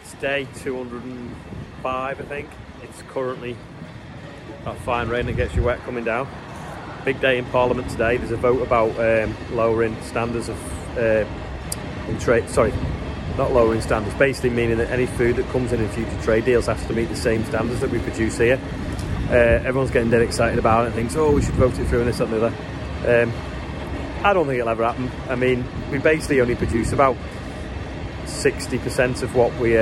It's day 205, I think. It's currently that fine rain that gets you wet coming down. Big day in Parliament today. There's a vote about lowering standards of not lowering standards, basically meaning that any food that comes in future trade deals has to meet the same standards that we produce here. Everyone's getting dead excited about it and thinks, oh, we should vote it through and this, that and the other. I don't think it'll ever happen. I mean, we basically only produce about 60% of what we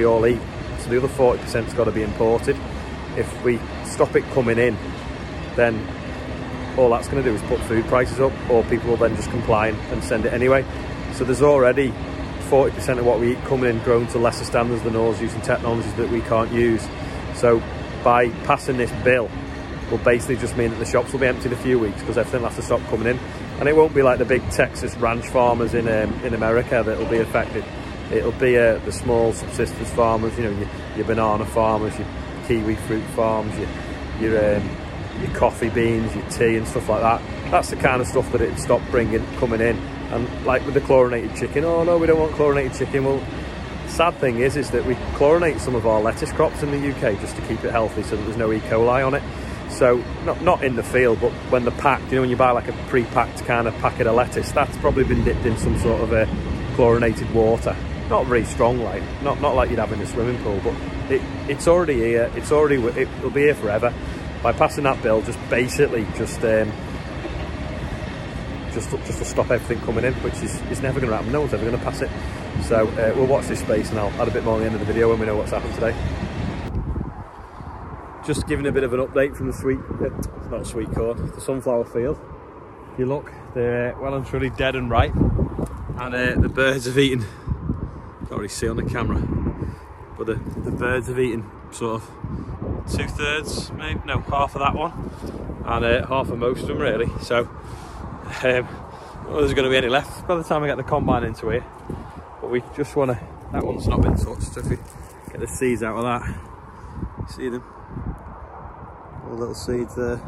all eat, so the other 40%'s got to be imported. If we stop it coming in, then all that's going to do is put food prices up, or people will then just comply and send it anyway. So there's already 40% of what we eat coming in grown to lesser standards than ours, using technologies that we can't use. So by passing this bill will basically just mean that the shops will be empty in a few weeks because everything will have to stop coming in. And it won't be like the big Texas ranch farmers in America that will be affected. It'll be the small subsistence farmers, you know, your banana farmers, your kiwi fruit farms, your coffee beans, your tea and stuff like that. That's the kind of stuff that it'd stop coming in. And like with the chlorinated chicken, oh no, we don't want chlorinated chicken. Well, the sad thing is that we chlorinate some of our lettuce crops in the UK just to keep it healthy so that there's no E. coli on it. So not in the field, but when they're packed, you know, when you buy like a pre-packed kind of packet of lettuce, that's probably been dipped in some sort of chlorinated water. Not very strong, like not like you'd have in a swimming pool, but it's already here. It'll be here forever. By passing that bill, just basically just to stop everything coming in, which is never going to happen. No one's ever going to pass it. So we'll watch this space, and I'll add a bit more at the end of the video when we know what's happened today. Just giving a bit of an update from the sweet corn, the sunflower field. If you look, they're well and truly dead and ripe, and the birds have eaten. Can't really see on the camera, but the birds have eaten sort of 2/3, maybe no, half of that one, and half of most of them really. So well, there's going to be any left by the time I get the combine into here. But we just want to. That one's not been touched. So if we get the seeds out of that, see them. All little seeds there.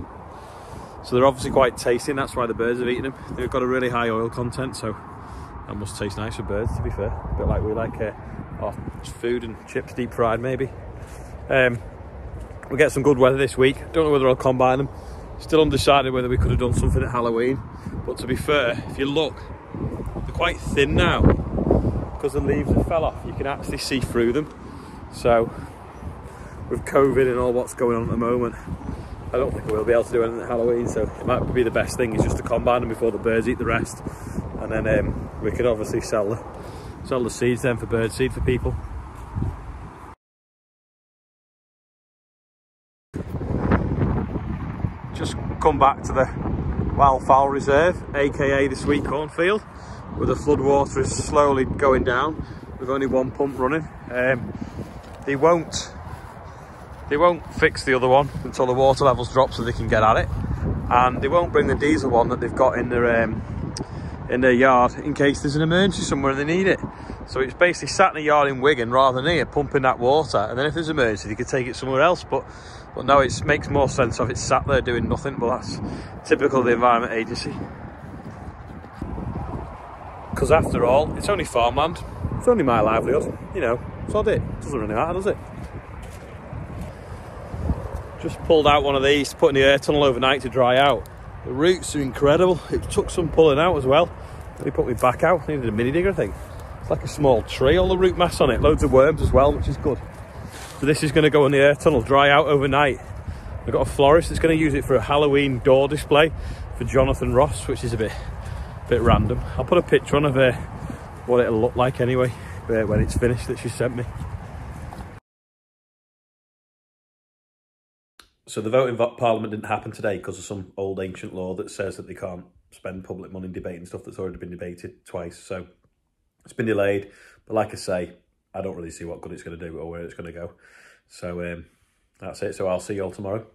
So they're obviously quite tasty, and that's why the birds have eaten them. They've got a really high oil content, so that must taste nice for birds, to be fair. A bit like we like our food and chips deep fried, maybe. We'll get some good weather this week. Don't know whether I'll combine them. Still undecided whether we could have done something at Halloween. But to be fair, if you look, they're quite thin now because the leaves have fell off. You can actually see through them. So with COVID and all what's going on at the moment, I don't think we'll be able to do anything at Halloween, so it might be the best thing is just to combine them before the birds eat the rest, and then we could obviously sell the seeds then for bird seed for people. Just come back to the Wildfowl Reserve, aka the sweet cornfield, where the flood water is slowly going down with only one pump running. They won't fix the other one until the water levels drop so they can get at it, and they won't bring the diesel one that they've got in their yard in case there's an emergency somewhere and they need it. So it's basically sat in the yard in Wigan rather than here, pumping that water, and then if there's an emergency they could take it somewhere else. But no, it makes more sense if it's sat there doing nothing. But that's typical of the Environment Agency, because after all, it's only farmland. It's only my livelihood, you know. Sod it. Doesn't really matter, does it? Just pulled out one of these, put in the air tunnel overnight to dry out. The roots are incredible. It took some pulling out as well. They put me back out. I needed a mini digger, I think. It's like a small tree, all the root mass on it. Loads of worms as well, which is good. So this is going to go in the air tunnel, dry out overnight. I've got a florist that's going to use it for a Halloween door display for Jonathan Ross, which is a bit random. I'll put a picture on of what it'll look like anyway when it's finished that she sent me. So the vote in Parliament didn't happen today because of some old ancient law that says that they can't spend public money debating stuff that's already been debated twice. So it's been delayed. But like I say, I don't really see what good it's going to do or where it's going to go. So that's it. So I'll see you all tomorrow.